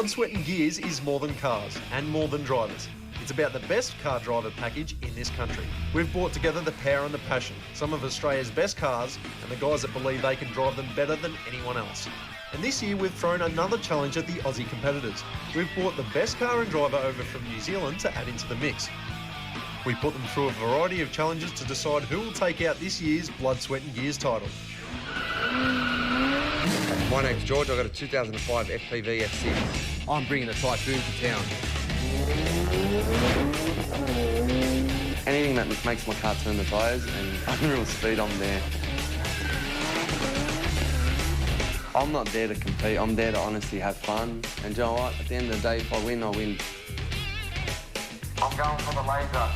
Blood, Sweat and Gears is more than cars and more than drivers. It's about the best car driver package in this country. We've brought together the power and the passion, some of Australia's best cars, and the guys that believe they can drive them better than anyone else. And this year we've thrown another challenge at the Aussie competitors. We've brought the best car and driver over from New Zealand to add into the mix. We put them through a variety of challenges to decide who will take out this year's Blood, Sweat and Gears title. My name's George, I've got a 2005 FPV F6. I'm bringing the Typhoon to town. Anything that makes my car turn the tyres and unreal speed, I'm there. I'm not there to compete, I'm there to honestly have fun. And you know what, at the end of the day, if I win, I win. I'm going for the laser.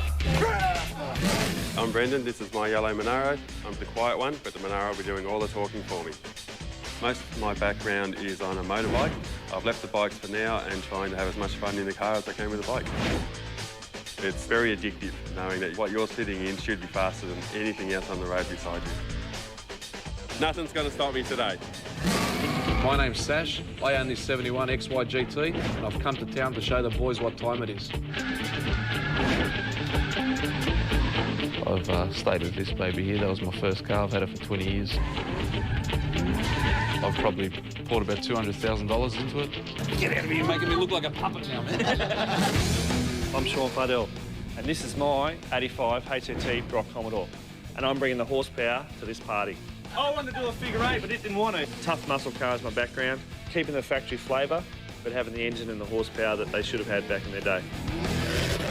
I'm Brendan, this is my yellow Monaro. I'm the quiet one, but the Monaro will be doing all the talking for me. Most of my background is on a motorbike. I've left the bikes for now and trying to have as much fun in the car as I can with the bike. It's very addictive, knowing that what you're sitting in should be faster than anything else on the road beside you. Nothing's going to stop me today. My name's Sash. I own this 71 XY GT and I've come to town to show the boys what time it is. I've stayed with this baby here. That was my first car. I've had it for 20 years. I've probably poured about $200,000 into it. Get out of here, you're making me look like a puppet now, man. I'm Sean Fardell, and this is my 85 HCT Brock Commodore, and I'm bringing the horsepower to this party. I wanted to do a figure eight, but it didn't want to. Tough muscle car is my background, keeping the factory flavour, but having the engine and the horsepower that they should have had back in their day.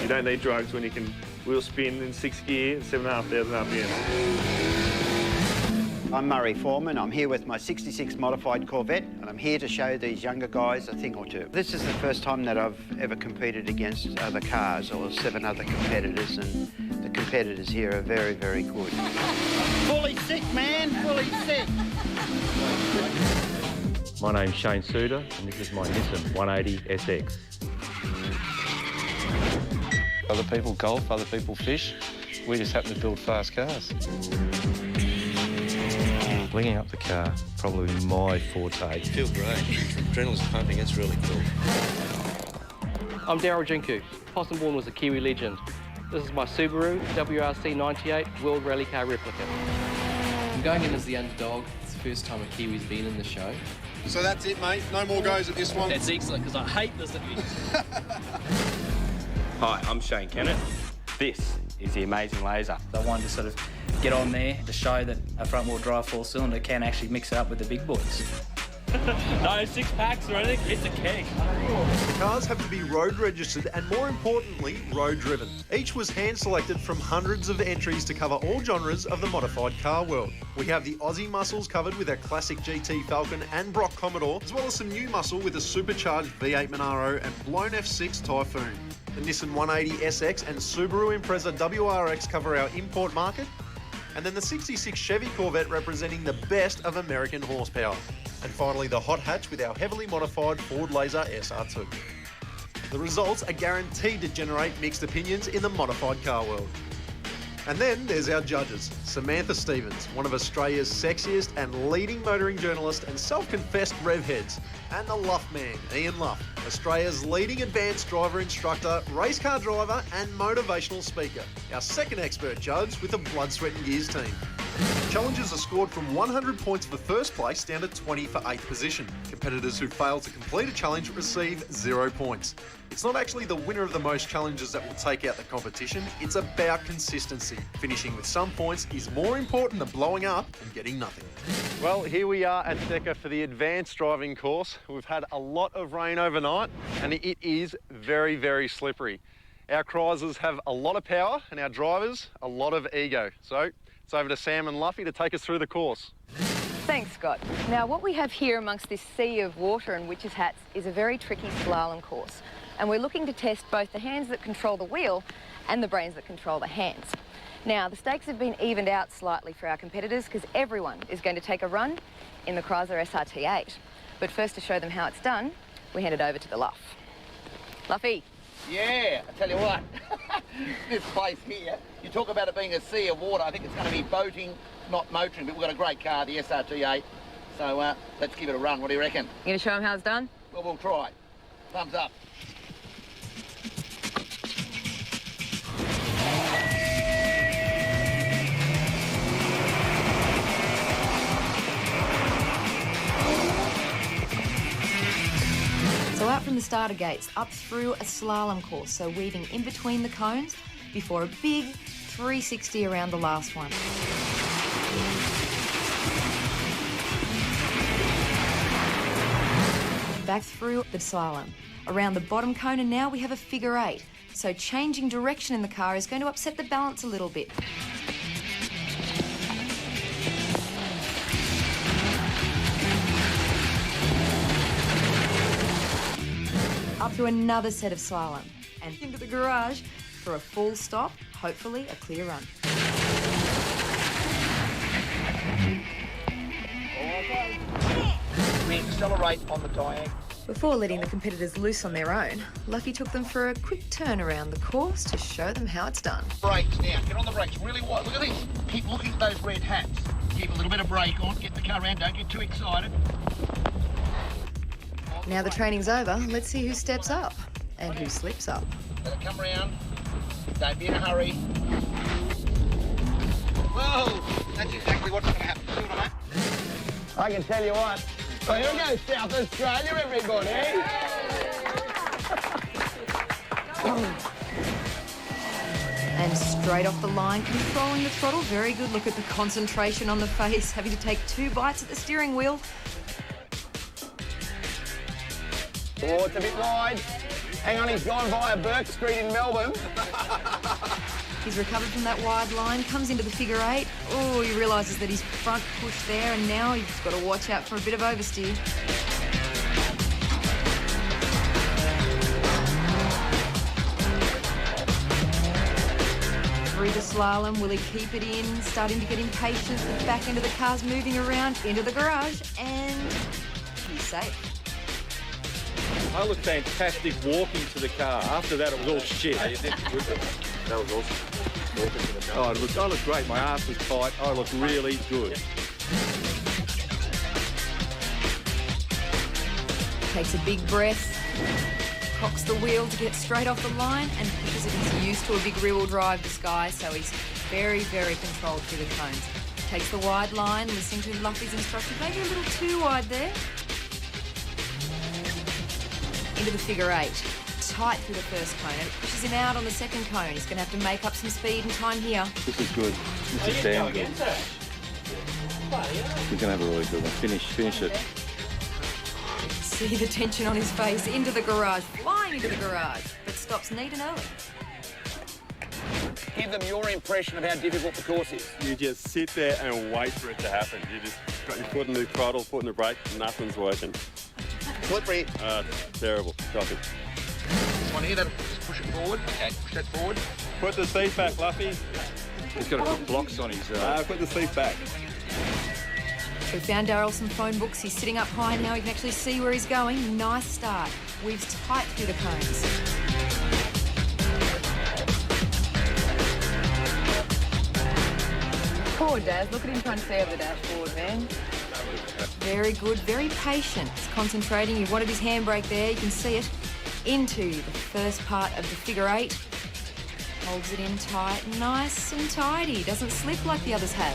You don't need drugs when you can wheel spin in 6th gear, 7,500 RPM. I'm Murray Foreman. I'm here with my 66 modified Corvette, and I'm here to show these younger guys a thing or two. This is the first time that I've ever competed against other cars or 7 other competitors, and the competitors here are very, very good. Fully sick, man, fully sick. My name's Shane Suter, and this is my Nissan 180 SX. Other people golf, other people fish. We just happen to build fast cars. Blinging up the car, probably my forte. You feel great. Adrenaline's pumping, it's really cool. I'm Daryl Jinku. Possumborn was a Kiwi legend. This is my Subaru WRC 98 World Rally Car replica. I'm going in as the underdog. It's the first time a Kiwi's been in the show. So that's it, mate. No more goes at this one. That's excellent, because I hate this at me. Hi, I'm Shane Kennett. This is the Amazing Laser. I wanted to sort of get on there to show that a front-wheel drive four-cylinder can actually mix it up with the big boys. No 6 packs or anything, it's a keg. The cars have to be road registered and, more importantly, road driven. Each was hand selected from hundreds of entries to cover all genres of the modified car world. We have the Aussie muscles covered with our classic GT Falcon and Brock Commodore, as well as some new muscle with a supercharged V8 Monaro and blown F6 Typhoon. The Nissan 180 SX and Subaru Impreza WRX cover our import market, and then the 66 Chevy Corvette representing the best of American horsepower. And finally, the hot hatch with our heavily modified Ford Laser SR2. The results are guaranteed to generate mixed opinions in the modified car world. And then there's our judges. Samantha Stevens, one of Australia's sexiest and leading motoring journalists and self-confessed revheads. And the Luff Man, Ian Luff, Australia's leading advanced driver instructor, race car driver and motivational speaker. Our second expert judge with the Blood, Sweat and Gears team. Challenges are scored from 100 points for first place down to 20 for 8th position. Competitors who fail to complete a challenge receive 0 points. It's not actually the winner of the most challenges that will take out the competition, it's about consistency. Finishing with some points is more important than blowing up and getting nothing. Well, here we are at Deca for the advanced driving course. We've had a lot of rain overnight and it is very, very slippery. Our cruisers have a lot of power and our drivers a lot of ego. So it's over to Sam and Luffy to take us through the course. Thanks, Scott. Now, what we have here amongst this sea of water and witches' hats is a very tricky slalom course. And we're looking to test both the hands that control the wheel and the brains that control the hands. Now, the stakes have been evened out slightly for our competitors because everyone is going to take a run in the Chrysler SRT8. But first, to show them how it's done, we hand it over to the Luff. Luffy. Yeah, I tell you what, this place here, you talk about it being a sea of water. I think it's going to be boating, not motoring, but we've got a great car, the SRT8. So let's give it a run. What do you reckon? You going to show them how it's done? Well, we'll try. Thumbs up. So out from the starter gates, up through a slalom course, so weaving in between the cones before a big 360 around the last one. Back through the slalom, around the bottom cone, and now we have a figure 8. So changing direction in the car is going to upset the balance a little bit. Up to another set of slalom and into the garage for a full stop, hopefully a clear run. We accelerate on the diagonal. Before letting the competitors loose on their own, Lucky took them for a quick turn around the course to show them how it's done. Brakes now, get on the brakes really wide. Look at this. Keep looking at those red hats. Keep a little bit of brake on, get the car around, don't get too excited. Now the training's over, let's see who steps up and who slips up. Let it come around. Don't be in a hurry. Whoa! That's exactly what's going to happen. See what I mean? I can tell you what. Well, here goes South Australia, everybody. And straight off the line, controlling the throttle. Very good. Look at the concentration on the face, having to take 2 bites at the steering wheel. Oh, it's a bit wide. Hang on, he's gone via Burke Street in Melbourne. He's recovered from that wide line, comes into the figure 8. Oh, he realises that he's front pushed there, and now he's got to watch out for a bit of oversteer. Through the slalom, will he keep it in? Starting to get impatient. The back end of the car's moving around into the garage, and he's safe. I looked fantastic walking to the car. After that, it was all shit. That was awesome. Oh, I looked great. My ass was tight. I looked really good. Takes a big breath, cocks the wheel to get straight off the line, and pushes it. He's used to a big rear-wheel drive disguise, so he's very, very controlled through the cones. Takes the wide line, listening to Luffy's instructions. Maybe a little too wide there. Into the figure 8. Tight through the first cone, and it pushes him out on the second cone. He's going to have to make up some speed and time here. This is good. This is damn good. We're going to have a really good one. Finish it. See the tension on his face. Into the garage, flying into the garage, but stops neat and early. Give them your impression of how difficult the course is. You just sit there and wait for it to happen. You just got your foot in the throttle, foot in the brake, nothing's working. Slippery. Terrible. Shocking. This one here, that'll just push it forward. Okay, push that forward. Put the seat back, Luffy. He's got to put blocks on his... Put the seat back. We found Darryl some phone books. He's sitting up high now. He can actually see where he's going. Nice start. Weaves tight through the cones. Poor Daz. Look at him trying to stay over the dashboard, man. Very good, very patient. He's concentrating. He wanted his handbrake there. You can see it. Into the first part of the figure 8. Holds it in tight, nice and tidy. Doesn't slip like the others have.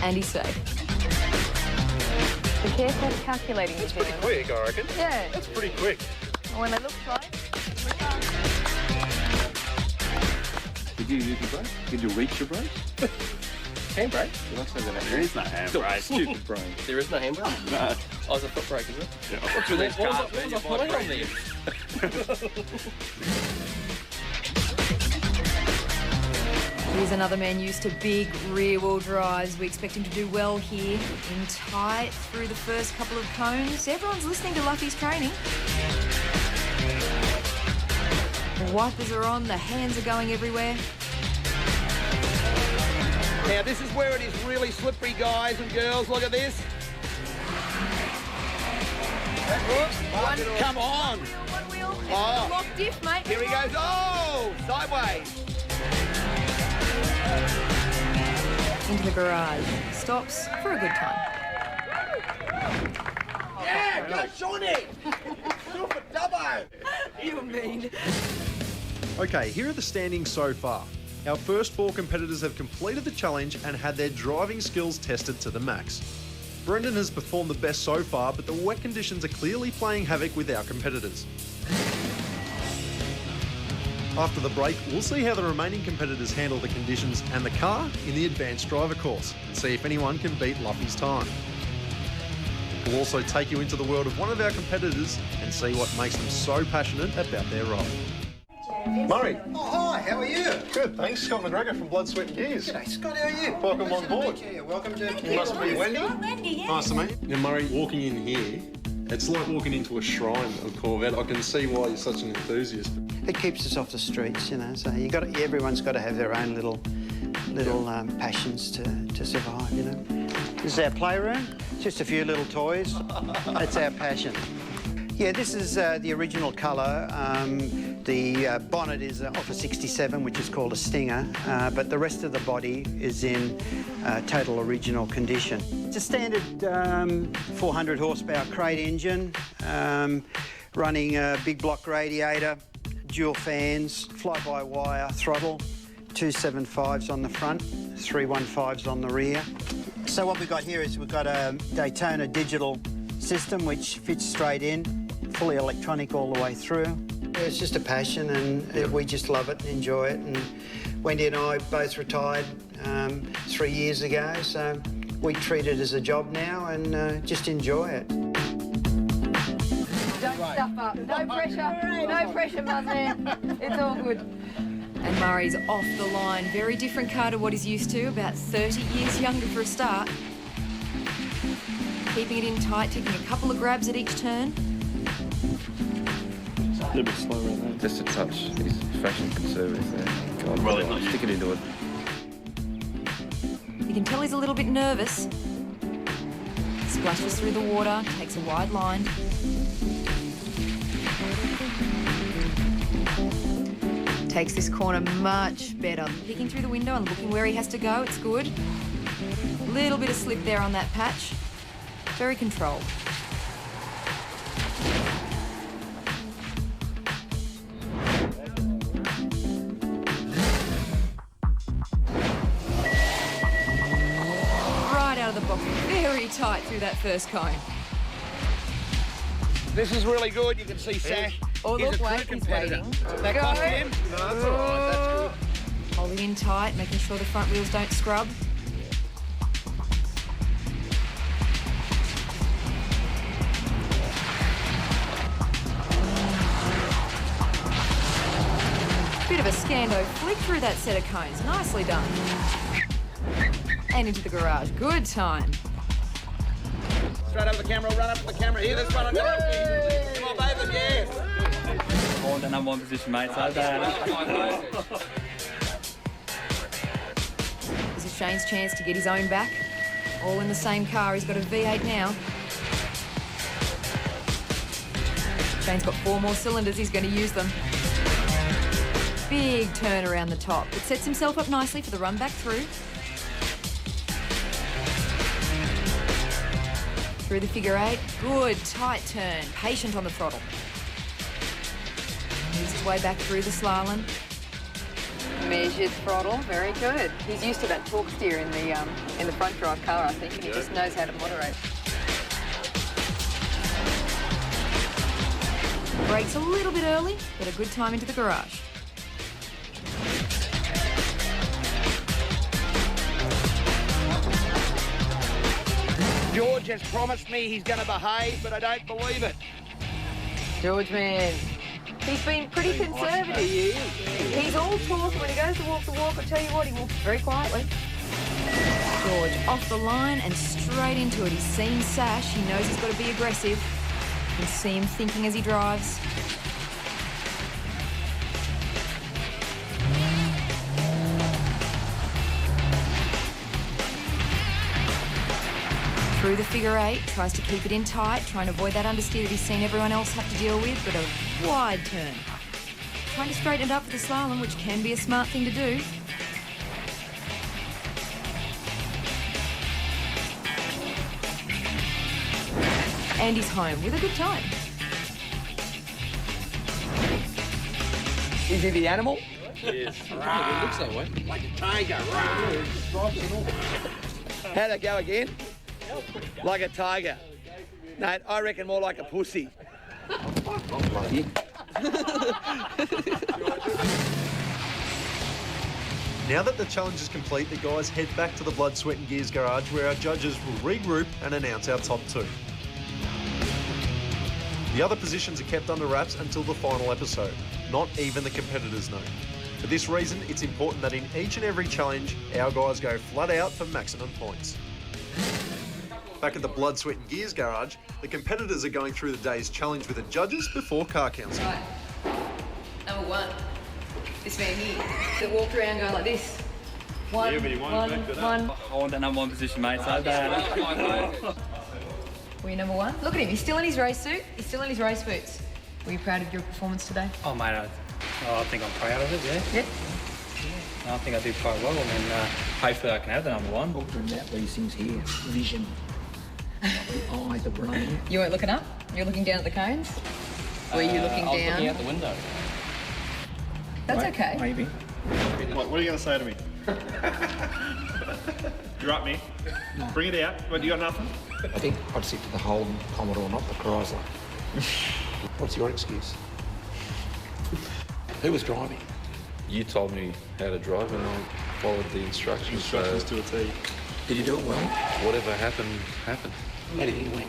And he's safe. Be careful calculating. That's pretty quick, I reckon. Yeah. That's pretty quick. When they look tight. Did you use your brake? Did you reach your brake? Handbrake? Did I say that? There is no handbrake. Stupid brain. There is no handbrake? No. Oh, it's a foot brake, is it? Yeah. What's with these cars, man? What was I pulling on there? Here's another man used to big rear-wheel drives. We expect him to do well here. In tight through the first couple of cones. Everyone's listening to Luffy's training. The wipers are on, the hands are going everywhere. Now, this is where it is really slippery, guys and girls. Look at this. Come on. One wheel. Oh. Lock diff, mate. Here he goes. Oh, sideways. the garage. Stops for a good time. Yeah, go Shawnee! Do it for Dubbo! You mean? Okay, here are the standings so far. Our first 4 competitors have completed the challenge and had their driving skills tested to the max. Brendan has performed the best so far, but the wet conditions are clearly playing havoc with our competitors. After the break, we'll see how the remaining competitors handle the conditions and the car in the advanced driver course and see if anyone can beat Luffy's time. We'll also take you into the world of one of our competitors and see what makes them so passionate about their ride. Murray. Oh, hi, how are you? Good, thanks. Scott McGregor from Blood, Sweat and Gears. G'day, Scott, how are you? Welcome on board. Welcome to... You must be Wendy. Wendy, yeah. Nice to meet you. Now, Murray, walking in here, it's like walking into a shrine of Corvette. I can see why you're such an enthusiast. It keeps us off the streets, you know, so everyone's got to have their own little passions to survive, you know. This is our playroom, just a few little toys. That's our passion. Yeah, this is the original colour. The bonnet is off a 67, which is called a Stinger, but the rest of the body is in total original condition. It's a standard 400 horsepower crate engine, running a big block radiator, dual fans, fly-by-wire throttle, 275s on the front, 315s on the rear. So what we've got here is we've got a Daytona digital system which fits straight in, fully electronic all the way through. It's just a passion and we just love it and enjoy it. And Wendy and I both retired 3 years ago, so we treat it as a job now and just enjoy it. Don't stuff up. No pressure. No pressure, my man. It's all good. And Murray's off the line. Very different car to what he's used to. About 30 years younger for a start. Keeping it in tight, taking a couple of grabs at each turn. A little bit slow around there. Just a touch. He's fashion conservative there. God, well, stick it into it. You can tell he's a little bit nervous. Splashes through the water, takes a wide line. Takes this corner much better. Peeking through the window and looking where he has to go, it's good. Little bit of slip there on that patch. Very controlled. Right out of the box, very tight through that first cone. This is really good. You can see Sash. Oh, He's look, a wait, true he's competitor. waiting. That Go. cost him? No, that's all right, that's good. Holding in tight, making sure the front wheels don't scrub. Bit of a scando flick through that set of cones. Nicely done. And into the garage. Good time. Straight up the camera, run up to the camera. Here, this one. Come on, David, yes. All the number one position, mate. So This is Shane's chance to get his own back. All in the same car. He's got a V8 now. Shane's got 4 more cylinders. He's going to use them. Big turn around the top. It sets himself up nicely for the run back through. Through the figure 8. Good, tight turn. Patient on the throttle. Moves his way back through the slalom. Measured throttle, very good. He's used to that torque steer in the front drive car, I think, and he just knows how to moderate. Brakes a little bit early, but a good time into the garage. George has promised me he's going to behave, but I don't believe it. George, man, he's been pretty conservative. He's all talk, and when he goes to walk the walk, I'll tell you what, he walks very quietly. George off the line and straight into it. He's seen Sash. He knows he's got to be aggressive. You can see him thinking as he drives. Through the figure 8, tries to keep it in tight, trying to avoid that understeer that he's seen everyone else have to deal with, but a wide turn. Trying to straighten it up for the slalom, which can be a smart thing to do. And he's home with a good time. Is he the animal? Yes. It looks that way. Like a tiger. How'd that go again? Like a tiger. No, I reckon more like a pussy. Lucky. Now that the challenge is complete, the guys head back to the Blood, Sweat and Gears garage where our judges will regroup and announce our top 2. The other positions are kept under wraps until the final episode. Not even the competitors know. For this reason, it's important that in each and every challenge, our guys go flat out for maximum points. Back at the Blood, Sweat and Gears garage, the competitors are going through the day's challenge with the judges before car council. Right. Number 1. This man here that walked around going like this. One. I want that number 1 position, mate, so bad. Were you number 1? Look at him, he's still in his race suit, he's still in his race boots. Were you proud of your performance today? Oh, mate, I think I'm proud of it, yeah. Yeah? I think I did quite well. I mean, hopefully I can have the number 1. Talking about these things here, vision, the eye, the brain. You weren't looking up? You're looking down at the cones? Were you looking down? I was looking out the window. That's okay. Maybe. What are you going to say to me? You're up, me. Bring it out. What, you got nothing? I think I'd stick to the Holden Commodore, not the Chrysler. What's your excuse? Who was driving? You told me how to drive and I followed the instructions. Instructions to a T. Did you do it well? Whatever happened, happened. How did he win?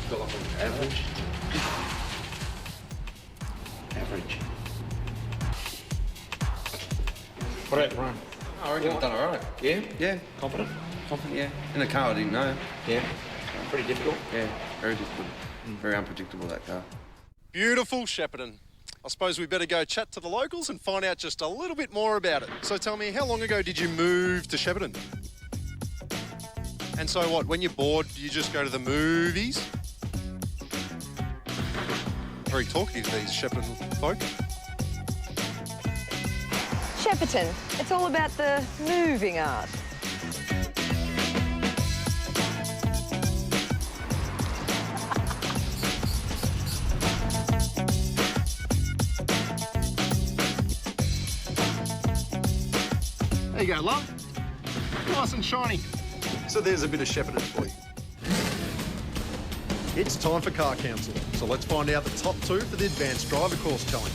Got like an average. Average. What about the run? I reckon I've done all right. Yeah? Yeah. Confident? Confident, yeah. In the car, I didn't know. Yeah. Pretty difficult? Yeah, very difficult. Very unpredictable, that car. Beautiful Shepparton. I suppose we better go chat to the locals and find out just a little bit more about it. So tell me, how long ago did you move to Shepparton? And so what, when you're bored, do you just go to the movies? Very talkative, these Shepparton folk. Shepparton, it's all about the moving art. There you go, love. Nice and shiny. So there's a bit of Shepparton for you. It's time for car council, so let's find out the top 2 for the Advanced Driver Course Challenge.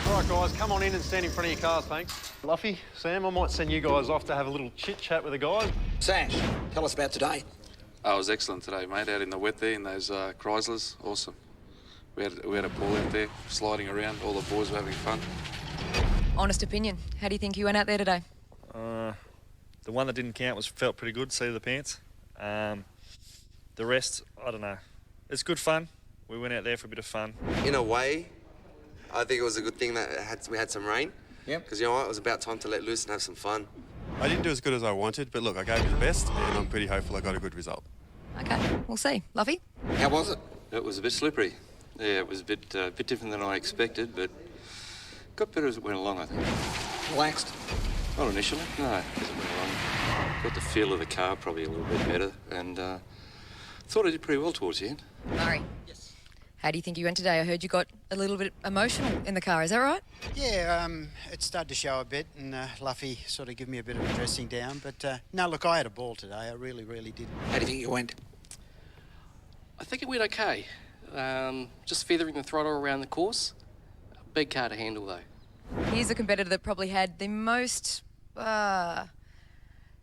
All right, guys, come on in and stand in front of your cars, thanks. Luffy, Sam, I might send you guys off to have a little chit-chat with the guys. Sash, tell us about today. I was excellent today, mate, out in the wet there in those Chryslers. Awesome. We had a ball out there, sliding around. All the boys were having fun. Honest opinion, how do you think you went out there today? The one that didn't count felt pretty good, seat of the pants. The rest, I don't know. It's good fun. We went out there for a bit of fun. In a way, I think it was a good thing that we had some rain. Yep. Because, you know what, it was about time to let loose and have some fun. I didn't do as good as I wanted, but look, I gave it the best, and I'm pretty hopeful I got a good result. Okay, we'll see. Luffy? How was it? It was a bit slippery. Yeah, it was a bit different than I expected, but got better as it went along, I think. Relaxed? Not initially, no, as it went along. Got the feel of the car probably a little bit better, and thought I did pretty well towards the end. Murray? Yes? How do you think you went today? I heard you got a little bit emotional in the car, is that right? Yeah, it started to show a bit, and Luffy sort of gave me a bit of a dressing down. But no, look, I had a ball today. I really, really did. How do you think you went? I think it went okay. Just feathering the throttle around the course. Big car to handle, though. Here's a competitor that probably had the most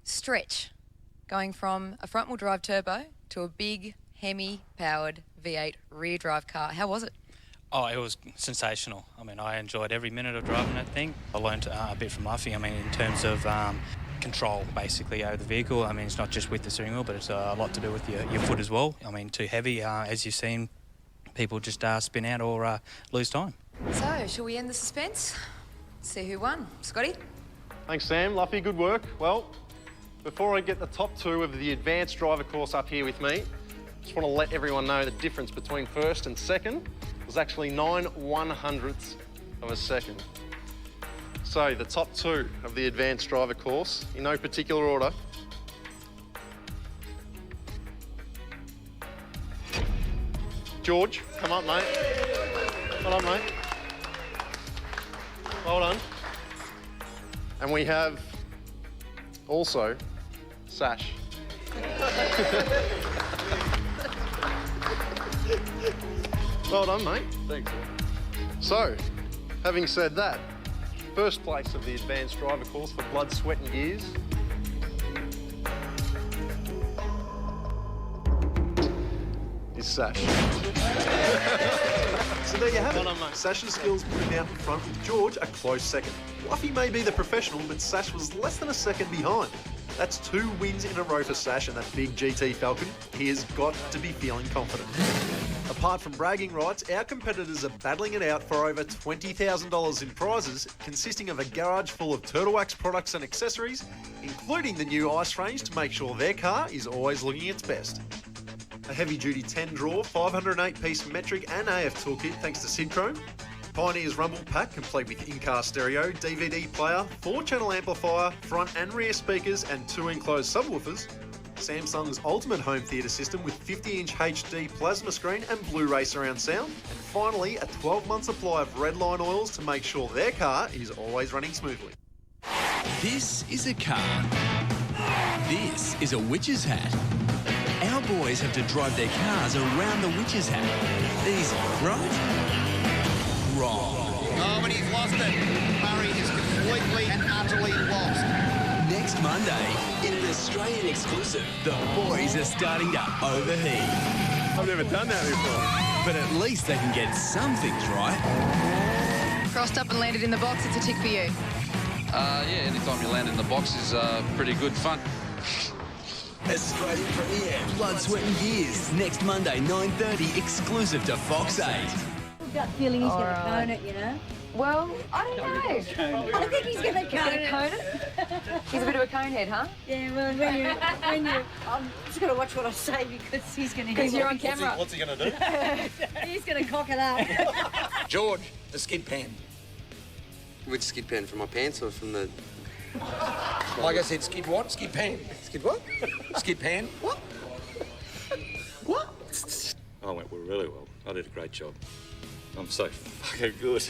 stretch, going from a front-wheel drive turbo to a big Hemi-powered V8 rear-drive car. How was it? Oh, it was sensational. I mean, I enjoyed every minute of driving that thing. I learned a bit from Luffy, I mean, in terms of control, basically, over the vehicle. I mean, it's not just with the steering wheel, but it's a lot to do with your foot as well. I mean, too heavy, as you've seen, people just spin out or lose time. So, shall we end the suspense? See who won. Scotty? Thanks, Sam. Luffy, good work. Well, before I get the top 2 of the Advanced Driver Course up here with me, just want to let everyone know the difference between first and second was actually 9/100ths of a second. So, the top two of the advanced driver course, in no particular order. George, come up, mate. Well done, mate. Well done. And we have also Sash. Well done, mate. Thanks. So, having said that, first place of the advanced driver course for Blood, Sweat and Gears. Is Sash. So there you have it. Sash's skills put him out in front with George a close second. Fluffy may be the professional, but Sash was less than a second behind. That's 2 wins in a row for Sash and that big GT Falcon. He has got to be feeling confident. Apart from bragging rights, our competitors are battling it out for over $20,000 in prizes, consisting of a garage full of Turtle Wax products and accessories, including the new ice range to make sure their car is always looking its best. A heavy-duty 10-drawer, 508-piece metric and AF toolkit thanks to Sidchrome. Pioneer's Rumble Pack, complete with in-car stereo, DVD player, 4-channel amplifier, front and rear speakers and 2 enclosed subwoofers. Samsung's ultimate home theatre system with 50-inch HD plasma screen and Blu-ray surround sound. And finally, a 12-month supply of Redline oils to make sure their car is always running smoothly. This is a car. This is a witch's hat. Our boys have to drive their cars around the witch's hat. Easy, right? Wrong. Oh, but he's lost it. Murray is completely and utterly lost. Next Monday, in an Australian exclusive, the boys are starting to overheat. I've never done that before. But at least they can get some things right. Crossed up and landed in the box, it's a tick for you. Yeah, anytime you land in the box is pretty good fun. Australian premiere, Blood, Sweat and Gears, next Monday, 9:30, exclusive to Fox 8. Gut feeling he's going to cone it, you know? Well, I don't know. I think he's going to cone it. He's a bit of a conehead, huh? Yeah, well, when you I'm just going to watch what I say because he's going to Because you're on camera. What's he going to do? He's going to cock it up. George, the skid pan. Which skid pan? From my pants or from the... Like I said, skid what? Skid pan. Skid what? Skid pan. What? I went really well. I did a great job. I'm so fucking good.